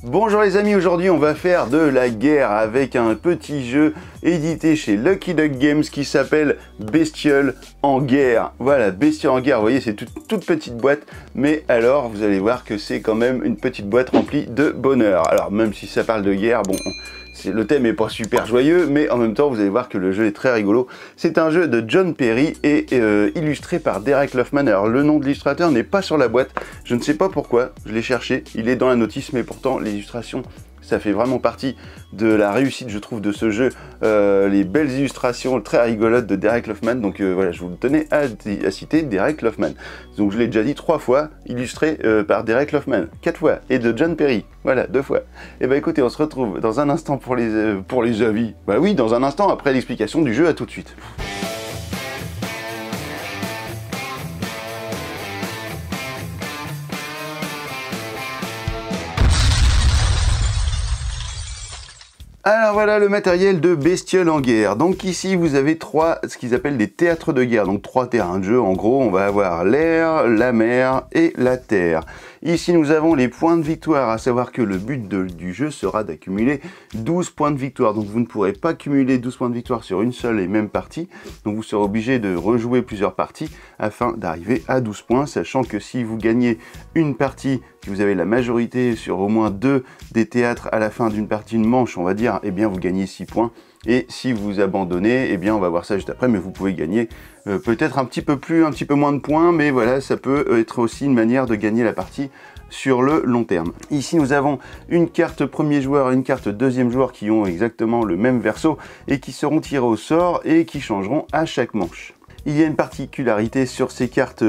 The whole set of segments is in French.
Bonjour les amis, aujourd'hui on va faire de la guerre avec un petit jeu édité chez Lucky Duck Games qui s'appelle Bestioles en guerre. Voilà, Bestioles en guerre, vous voyez c'est toute petite boîte, mais alors vous allez voir que c'est quand même une petite boîte remplie de bonheur. Alors même si ça parle de guerre, bon... le thème est pas super joyeux, mais en même temps, vous allez voir que le jeu est très rigolo. C'est un jeu de John Perry et illustré par Derek Luffman. Alors, le nom de l'illustrateur n'est pas sur la boîte. Je ne sais pas pourquoi, je l'ai cherché. Il est dans la notice, mais pourtant, l'illustration, ça fait vraiment partie de la réussite, je trouve, de ce jeu. Les belles illustrations très rigolotes de Derek Luffman. Donc voilà, je vous le tenais à citer, Derek Luffman. Donc je l'ai déjà dit 3 fois, illustré par Derek Luffman, 4 fois, et de John Perry, voilà, 2 fois. Et bah écoutez, on se retrouve dans un instant pour les avis. Bah oui, dans un instant, après l'explication du jeu, à tout de suite. Alors voilà le matériel de Bestioles en guerre. Donc ici vous avez ce qu'ils appellent des théâtres de guerre. Donc 3 terrains de jeu. En gros on va avoir l'air, la mer et la terre. Ici nous avons les points de victoire, à savoir que le but du jeu sera d'accumuler 12 points de victoire. Donc vous ne pourrez pas cumuler 12 points de victoire sur une seule et même partie. Donc vous serez obligé de rejouer plusieurs parties afin d'arriver à 12 points. Sachant que si vous gagnez une partie, si vous avez la majorité sur au moins 2 des théâtres à la fin d'une partie, une manche on va dire, eh bien vous gagnez 6 points. Et si vous abandonnez, eh bien on va voir ça juste après, mais vous pouvez gagner peut-être un petit peu moins de points, mais voilà, ça peut être aussi une manière de gagner la partie sur le long terme. Ici nous avons une carte premier joueur et une carte deuxième joueur qui ont exactement le même verso et qui seront tirés au sort et qui changeront à chaque manche. Il y a une particularité sur ces cartes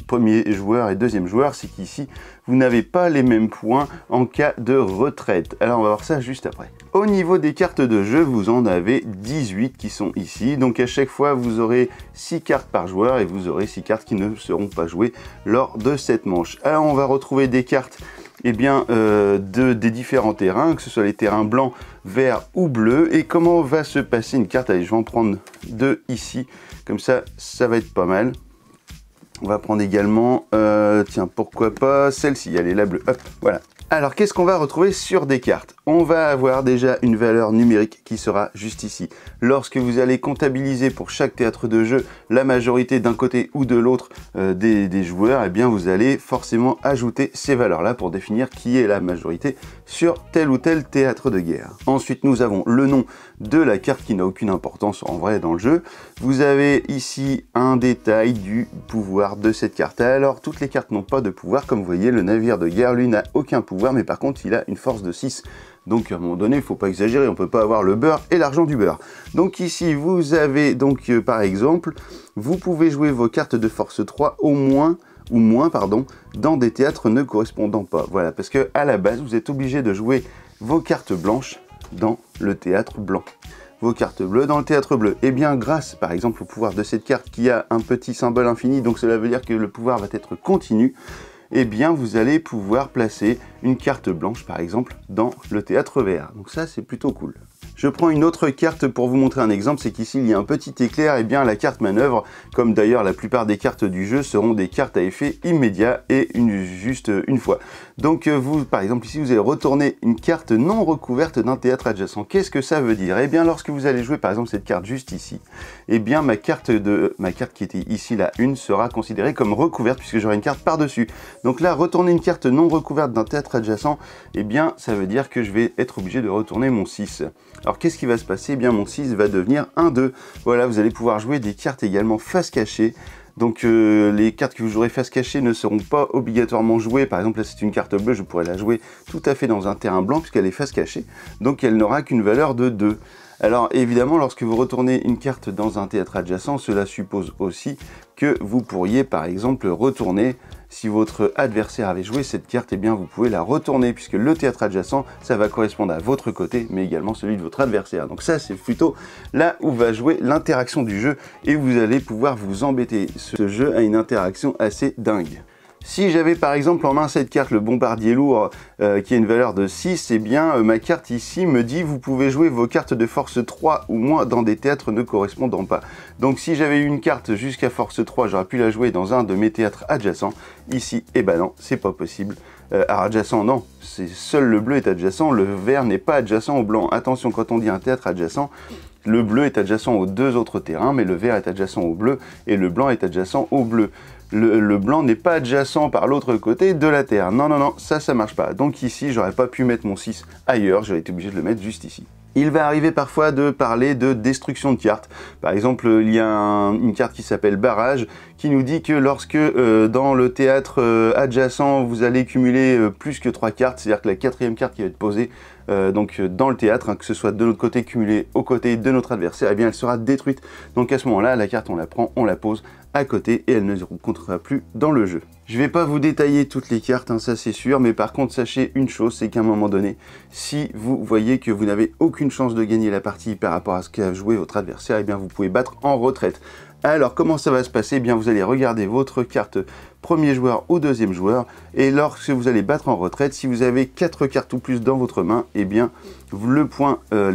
premier joueur et deuxième joueur, c'est qu'ici, vous n'avez pas les mêmes points en cas de retraite. Alors on va voir ça juste après. Au niveau des cartes de jeu, vous en avez 18 qui sont ici. Donc à chaque fois, vous aurez 6 cartes par joueur et vous aurez 6 cartes qui ne seront pas jouées lors de cette manche. Alors on va retrouver des cartes des différents terrains, que ce soit les terrains blancs, verts ou bleus. Et comment va se passer une carte? Allez, je vais en prendre 2 ici, comme ça, ça va être pas mal. On va prendre également, tiens, pourquoi pas celle-ci, allez, la bleue, hop, voilà. Alors, qu'est-ce qu'on va retrouver sur des cartes? On va avoir déjà une valeur numérique qui sera juste ici. Lorsque vous allez comptabiliser pour chaque théâtre de jeu la majorité d'un côté ou de l'autre des joueurs, eh bien vous allez forcément ajouter ces valeurs-là pour définir qui est la majorité sur tel ou tel théâtre de guerre. Ensuite, nous avons le nom de la carte qui n'a aucune importance en vrai dans le jeu. Vous avez ici un détail du pouvoir de cette carte. Alors, toutes les cartes n'ont pas de pouvoir. Comme vous voyez, le navire de guerre, lui, n'a aucun pouvoir, mais par contre, il a une force de 6. Donc à un moment donné, il ne faut pas exagérer, on ne peut pas avoir le beurre et l'argent du beurre. Donc ici, vous avez donc par exemple, vous pouvez jouer vos cartes de force 3 au moins, ou moins, pardon, dans des théâtres ne correspondant pas. Voilà, parce que à la base, vous êtes obligé de jouer vos cartes blanches dans le théâtre blanc. Vos cartes bleues dans le théâtre bleu. Et bien grâce par exemple au pouvoir de cette carte qui a un petit symbole infini, donc cela veut dire que le pouvoir va être continu, eh bien vous allez pouvoir placer une carte blanche par exemple dans le théâtre vert. Donc ça c'est plutôt cool. Je prends une autre carte pour vous montrer un exemple, c'est qu'ici il y a un petit éclair, et bien la carte manœuvre, comme d'ailleurs la plupart des cartes du jeu, seront des cartes à effet immédiat et juste une fois. Donc vous, par exemple ici, vous allez retourner une carte non recouverte d'un théâtre adjacent. Qu'est-ce que ça veut dire? Eh bien lorsque vous allez jouer par exemple cette carte juste ici, eh bien ma carte qui était ici, la 1, sera considérée comme recouverte puisque j'aurai une carte par-dessus. Donc là, retourner une carte non recouverte d'un théâtre adjacent, eh bien ça veut dire que je vais être obligé de retourner mon 6. Alors qu'est-ce qui va se passer? Eh bien mon 6 va devenir un 2. Voilà, vous allez pouvoir jouer des cartes également face cachée. Donc les cartes que vous jouerez face cachée ne seront pas obligatoirement jouées. Par exemple là c'est une carte bleue, je pourrais la jouer tout à fait dans un terrain blanc puisqu'elle est face cachée. Donc elle n'aura qu'une valeur de 2. Alors évidemment lorsque vous retournez une carte dans un théâtre adjacent, cela suppose aussi que vous pourriez par exemple retourner, si votre adversaire avait joué cette carte, eh bien vous pouvez la retourner puisque le théâtre adjacent, ça va correspondre à votre côté, mais également celui de votre adversaire. Donc ça, c'est plutôt là où va jouer l'interaction du jeu et vous allez pouvoir vous embêter. Ce jeu a une interaction assez dingue. Si j'avais par exemple en main cette carte, le bombardier lourd, qui a une valeur de 6, eh bien ma carte ici me dit vous pouvez jouer vos cartes de force 3 ou moins dans des théâtres ne correspondant pas. Donc si j'avais eu une carte jusqu'à force 3, j'aurais pu la jouer dans un de mes théâtres adjacents. Ici, eh ben non, c'est pas possible. adjacent, non, c'est seul le bleu est adjacent, le vert n'est pas adjacent au blanc. Attention, quand on dit un théâtre adjacent, le bleu est adjacent aux deux autres terrains, mais le vert est adjacent au bleu et le blanc est adjacent au bleu. Le blanc n'est pas adjacent par l'autre côté de la terre. Non, non, non, ça marche pas. Donc ici, j'aurais pas pu mettre mon 6 ailleurs, j'aurais été obligé de le mettre juste ici. Il va arriver parfois de parler de destruction de cartes. Par exemple, il y a une carte qui s'appelle barrage, qui nous dit que lorsque dans le théâtre adjacent, vous allez cumuler plus que 3 cartes, c'est-à-dire que la quatrième carte qui va être posée donc dans le théâtre, hein, que ce soit de notre côté cumulée aux côtés de notre adversaire, eh bien elle sera détruite. Donc à ce moment-là, la carte on la prend, on la pose à côté et elle ne comptera plus dans le jeu. Je ne vais pas vous détailler toutes les cartes, hein, ça c'est sûr, mais par contre sachez une chose, c'est qu'à un moment donné, si vous voyez que vous n'avez aucune chance de gagner la partie par rapport à ce qu'a joué votre adversaire, eh bien vous pouvez battre en retraite. Alors comment ça va se passer? Eh bien vous allez regarder votre carte premier joueur ou deuxième joueur, et lorsque vous allez battre en retraite, si vous avez 4 cartes ou plus dans votre main, eh bien les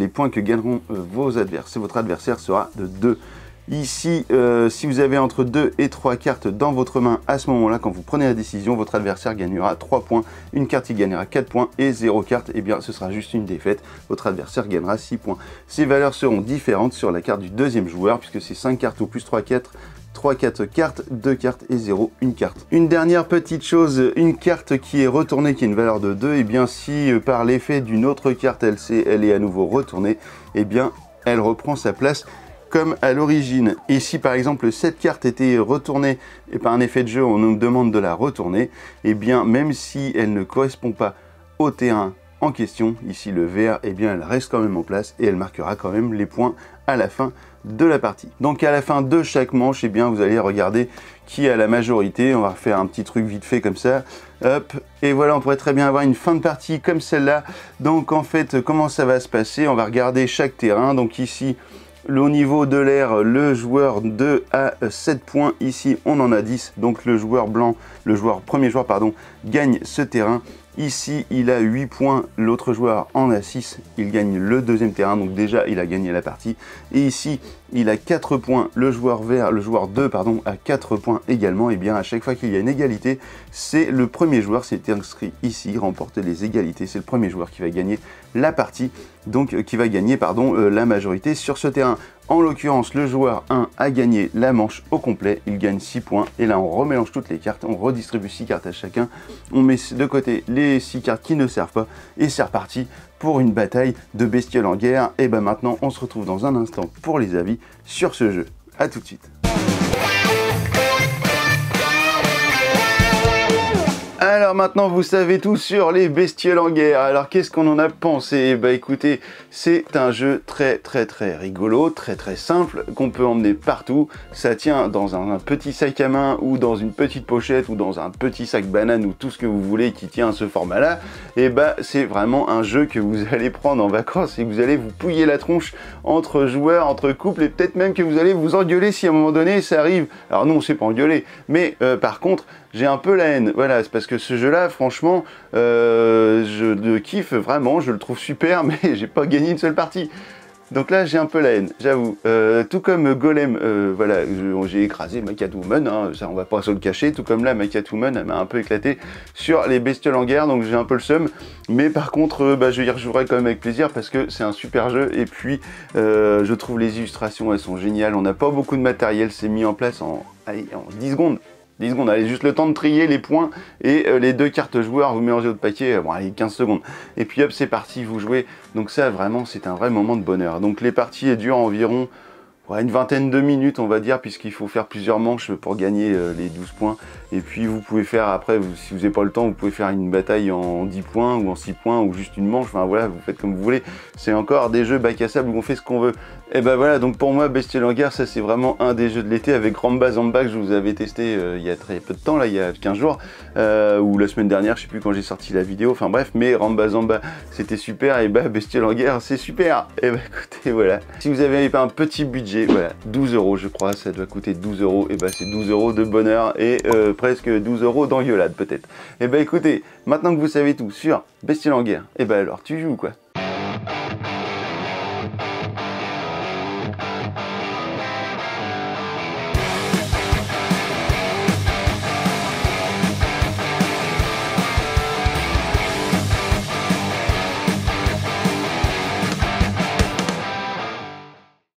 points que gagneront votre adversaire sera de 2. Ici, si vous avez entre 2 et 3 cartes dans votre main, à ce moment-là, quand vous prenez la décision, votre adversaire gagnera 3 points, une carte il gagnera 4 points, et 0 carte, eh bien ce sera juste une défaite, votre adversaire gagnera 6 points. Ces valeurs seront différentes sur la carte du deuxième joueur, puisque c'est 5 cartes ou plus 3 4 cartes, 2 cartes et 0, une carte. Une dernière petite chose, une carte qui est retournée, qui a une valeur de 2, et bien si par l'effet d'une autre carte, elle est à nouveau retournée, et bien elle reprend sa place comme à l'origine. Et si par exemple cette carte était retournée et par un effet de jeu on nous demande de la retourner, et bien même si elle ne correspond pas au terrain en question, ici le vert, et bien elle reste quand même en place et elle marquera quand même les points à la fin de la partie. Donc à la fin de chaque manche, et bien vous allez regarder qui a la majorité. On va faire un petit truc vite fait comme ça, hop, et voilà, on pourrait très bien avoir une fin de partie comme celle-là. Donc en fait, comment ça va se passer? On va regarder chaque terrain. Donc ici, au niveau de l'air, le joueur 2 a 7 points, ici on en a 10, donc le joueur blanc, premier joueur pardon, gagne ce terrain. Ici il a 8 points, l'autre joueur en a 6, il gagne le deuxième terrain, donc déjà il a gagné la partie. Et ici il a 4 points, le joueur 2 pardon, a 4 points également. Et bien à chaque fois qu'il y a une égalité, c'est le premier joueur, c'est inscrit ici, remporte les égalités, c'est le premier joueur qui va gagner la partie, donc qui va gagner pardon, la majorité sur ce terrain. En l'occurrence, le joueur 1 a gagné la manche au complet, il gagne 6 points. Et là, on remélange toutes les cartes, on redistribue 6 cartes à chacun. On met de côté les 6 cartes qui ne servent pas. Et c'est reparti pour une bataille de bestioles en guerre. Et ben maintenant, on se retrouve dans un instant pour les avis sur ce jeu. A tout de suite. Alors maintenant vous savez tout sur les bestioles en guerre. Alors qu'est-ce qu'on en a pensé? Bah écoutez, c'est un jeu très rigolo, très simple, qu'on peut emmener partout. Ça tient dans un petit sac à main ou dans une petite pochette ou dans un petit sac banane ou tout ce que vous voulez qui tient à ce format là. Et bah c'est vraiment un jeu que vous allez prendre en vacances et vous allez vous pouiller la tronche entre joueurs, entre couples, et peut-être même que vous allez vous engueuler si à un moment donné ça arrive. Alors nous on s'est pas engueulé, mais par contre j'ai un peu la haine, voilà, c'est parce que ce jeu-là, franchement, je le kiffe vraiment, je le trouve super, mais j'ai pas gagné une seule partie. Donc là, j'ai un peu la haine, j'avoue. Tout comme Golem, voilà, j'ai écrasé ma Catwoman, hein, ça on va pas se le cacher, tout comme là, ma Catwoman, elle m'a un peu éclaté sur les bestioles en guerre, donc j'ai un peu le seum. Mais par contre, je y rejouerai quand même avec plaisir parce que c'est un super jeu. Et puis, je trouve les illustrations, elles sont géniales. On n'a pas beaucoup de matériel, c'est mis en place en 10 secondes. 10 secondes, allez, juste le temps de trier les points et les 2 cartes joueurs, vous mélangez votre paquet, bon allez, 15 secondes. Et puis hop, c'est parti, vous jouez. Donc ça, vraiment, c'est un vrai moment de bonheur. Donc les parties durent environ une vingtaine de minutes, on va dire, puisqu'il faut faire plusieurs manches pour gagner les 12 points. Et puis vous pouvez faire, après, si vous n'avez pas le temps, vous pouvez faire une bataille en 10 points ou en 6 points ou juste une manche. Enfin voilà, vous faites comme vous voulez. C'est encore des jeux bac à sable où on fait ce qu'on veut. Et ben voilà, donc pour moi, Bestioles en guerre, ça c'est vraiment un des jeux de l'été avec Ramba Zamba que je vous avais testé il y a très peu de temps, là, il y a 15 jours, ou la semaine dernière, je sais plus quand j'ai sorti la vidéo, enfin bref, mais Ramba Zamba c'était super, et bah Bestioles en guerre c'est super. Et bah écoutez, voilà. Si vous avez un petit budget, voilà, 12 € je crois, ça doit coûter 12 €, et bah c'est 12 € de bonheur et presque 12 € d'engueulade peut-être. Et bah écoutez, maintenant que vous savez tout sur Bestioles en guerre, et bah alors tu joues quoi?